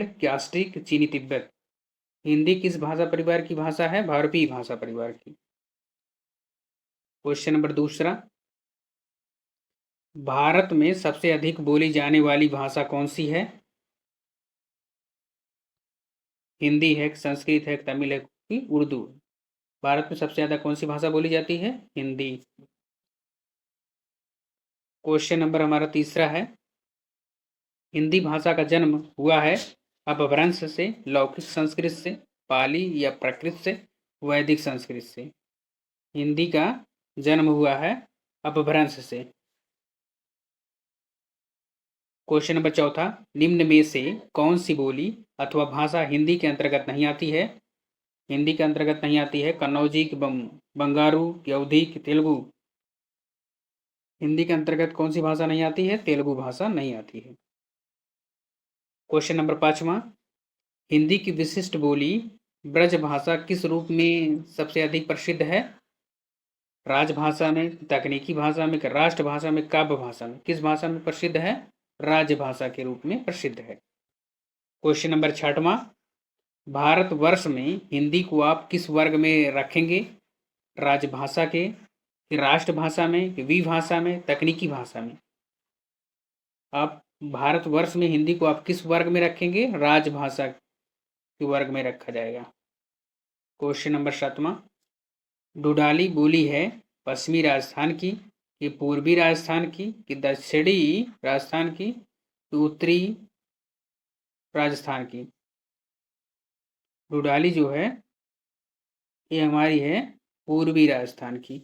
क्यास्टिक चीनी तिब्बत। हिंदी किस भाषा परिवार की भाषा है? भारतीय भाषा परिवार की। क्वेश्चन नंबर दूसरा, भारत में सबसे अधिक बोली जाने वाली भाषा कौन सी है? हिंदी है, संस्कृत है, तमिल है कि उर्दू? भारत में सबसे ज्यादा कौन सी भाषा बोली जाती है? हिंदी। क्वेश्चन नंबर हमारा तीसरा है, हिंदी भाषा का जन्म हुआ है अपभ्रंश से, लौकिक संस्कृत से, पाली या प्राकृत से, वैदिक संस्कृत से? हिंदी का जन्म हुआ है अपभ्रंश से। क्वेश्चन नंबर चौथा, निम्न में से कौन सी बोली अथवा भाषा हिंदी के अंतर्गत नहीं आती है? हिंदी के अंतर्गत नहीं आती है कन्नौजी की, बंगारू की, अवधी की, तेलुगु? हिंदी के अंतर्गत कौन सी भाषा नहीं आती है? तेलुगु भाषा नहीं आती है। क्वेश्चन नंबर पांचवा, हिंदी की विशिष्ट बोली ब्रज भाषा किस रूप में सबसे अधिक प्रसिद्ध है? राजभाषा में, तकनीकी भाषा में, राष्ट्रभाषा में, काव्य भाषा में? किस भाषा में प्रसिद्ध है? राजभाषा के रूप में प्रसिद्ध है। क्वेश्चन नंबर छठवां, भारतवर्ष में हिंदी को आप किस वर्ग में रखेंगे? राजभाषा के, कि राष्ट्रभाषा में, कि विभाषा में, तकनीकी भाषा में? आप भारतवर्ष में हिंदी को आप किस वर्ग में रखेंगे? राजभाषा के वर्ग में रखा जाएगा। क्वेश्चन नंबर सातवां, डुडाली बोली है पश्चिमी राजस्थान की, कि पूर्वी राजस्थान की, कि दक्षिणी राजस्थान की, कि उत्तरी राजस्थान की? डुडाली जो है ये हमारी है पूर्वी राजस्थान की।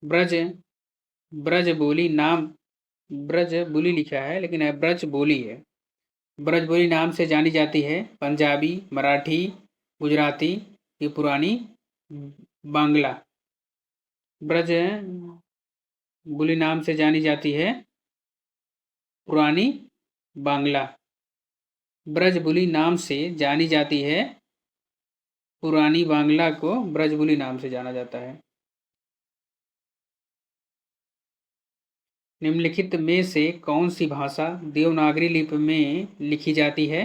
ब्रज, ब्रज बोली नाम, ब्रज बोली लिखा है लेकिन ब्रज बोली है। ब्रज बोली नाम से जानी जाती है पंजाबी, मराठी, गुजराती की पुरानी बांग्ला? ब्रज बोली नाम से जानी जाती है पुरानी बांग्ला। ब्रज बोली नाम से जानी जाती है पुरानी बांग्ला को ब्रज बोली नाम से जाना जाता है। निम्नलिखित में से कौन सी भाषा देवनागरी लिपि में लिखी जाती है?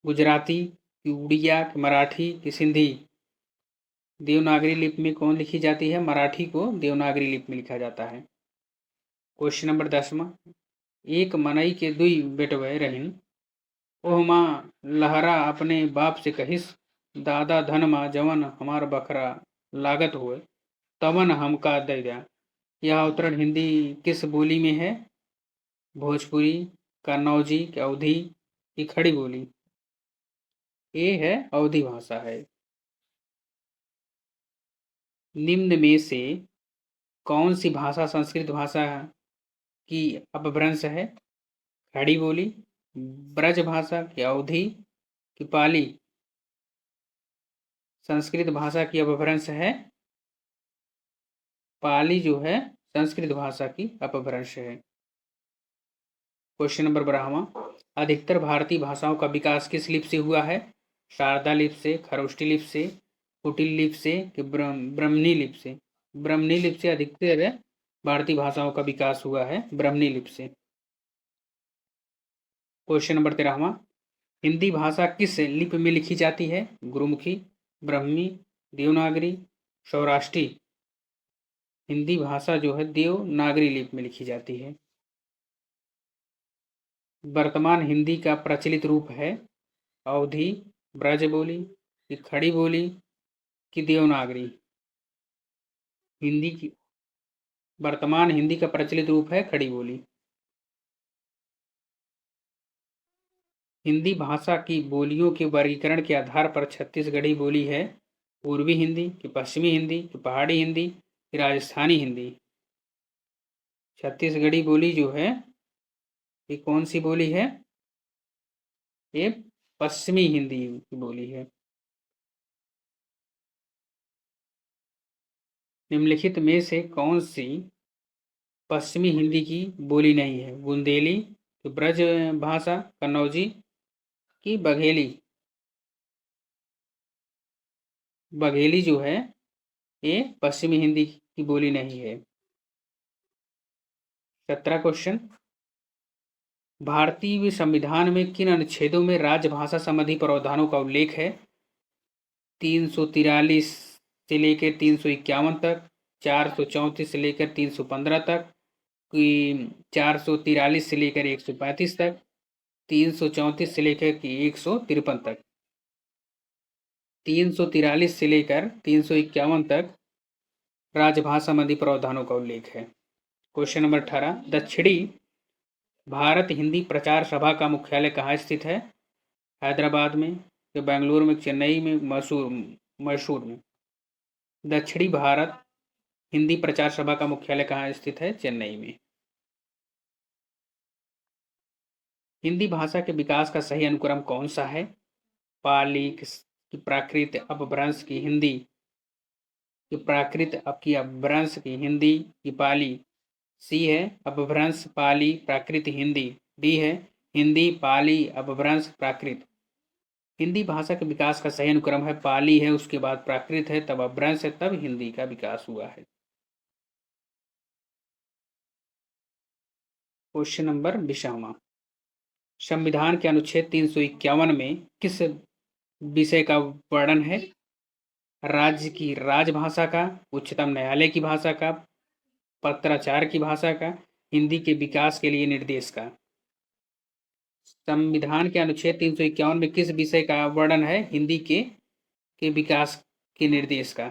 गुजराती, कि उड़िया, कि मराठी, कि सिंधी? देवनागरी लिपि में कौन लिखी जाती है? मराठी को देवनागरी लिपि में लिखा जाता है। क्वेश्चन नंबर 10वां, एक मनई के दुई बेटवे रहिन, ओह माँ लहरा अपने बाप से कहिस, दादा धन माँ जवन हमार बकरा लागत हुए तवन हमका दे दिया। यह अवतरण हिंदी किस बोली में है? भोजपुरी, कन्नौजी, की अवधी, की खड़ी बोली? ये है अवधी भाषा है। निम्न में से कौन सी भाषा संस्कृत भाषा की अपभ्रंश है? खड़ी बोली, ब्रज भाषा, की अवधी, की पाली? संस्कृत भाषा की अपभ्रंश है पाली, जो है संस्कृत भाषा की अपभ्रंश है। क्वेश्चन नंबर 12वां, अधिकतर भारतीय भाषाओं का विकास किस लिपि से हुआ है? शारदा लिपि से, खरोष्ठी लिपि से, कुटिल लिपि से, कि ब्रह्मणी लिपि से? ब्रह्मणी लिपि से अधिकतर भारतीय भाषाओं का विकास हुआ है, ब्रह्मणी लिपि से। क्वेश्चन नंबर 13वां, हिंदी भाषा किस लिपि में लिखी जाती है? गुरुमुखी, ब्रह्मी, देवनागरी, सौराष्ट्री? हिंदी भाषा जो है देवनागरी लिपि में लिखी जाती है। वर्तमान हिंदी का प्रचलित रूप है अवधी, ब्रज बोली, कि खड़ी बोली, कि देवनागरी? हिंदी की वर्तमान हिंदी का प्रचलित रूप है खड़ी बोली। हिंदी भाषा की बोलियों के वर्गीकरण के आधार पर छत्तीसगढ़ी बोली है पूर्वी हिंदी, कि पश्चिमी हिंदी, कि पहाड़ी हिंदी, कि राजस्थानी हिंदी? छत्तीसगढ़ी बोली जो है ये कौन सी बोली है? ये पश्चिमी हिंदी की बोली है। निम्नलिखित में से कौन सी पश्चिमी हिंदी की बोली नहीं है? बुंदेली, कि ब्रज भाषा, कन्नौजी, की बघेली? बघेली जो है ये पश्चिमी हिंदी की बोली नहीं है। 17 क्वेश्चन, भारतीय संविधान में किन अनुच्छेदों में राजभाषा संबंधी प्रावधानों का उल्लेख है? 343 से लेकर 351 तक, 434 से लेकर 315 तक, 443 से लेकर 135 तक, 334 से लेकर 153 तक। 343 से लेकर 351 तक राजभाषा संबंधी प्रावधानों का उल्लेख है। क्वेश्चन नंबर 18, दक्षिणी भारत हिंदी प्रचार सभा का मुख्यालय कहाँ स्थित है? हैदराबाद में, या बेंगलुरु में, चेन्नई में, मैसूर में? दक्षिणी भारत हिंदी प्रचार सभा का मुख्यालय कहाँ स्थित है? चेन्नई में। हिंदी भाषा के विकास का सही अनुक्रम कौन सा है? पाली की प्राकृत अपभ्रंश की हिंदी, की प्राकृत की अपभ्रंश की हिंदी की पाली। सी है अपभ्रंश पाली प्राकृत हिंदी। डी है हिंदी पाली अपभ्रंश प्राकृत। हिंदी भाषा के विकास का सही अनुक्रम है पाली है, उसके बाद प्राकृत है, तब अपभ्रंश है, तब हिंदी का विकास हुआ है। क्वेश्चन नंबर 20वां, संविधान के अनुच्छेद 351 में किस विषय का वर्णन है? राज्य की राजभाषा का, उच्चतम न्यायालय की भाषा का, पत्राचार की भाषा का, हिंदी के विकास के लिए निर्देश का। संविधान के अनुच्छेद 351 में किस विषय का वर्णन है? हिंदी के विकास के निर्देश का।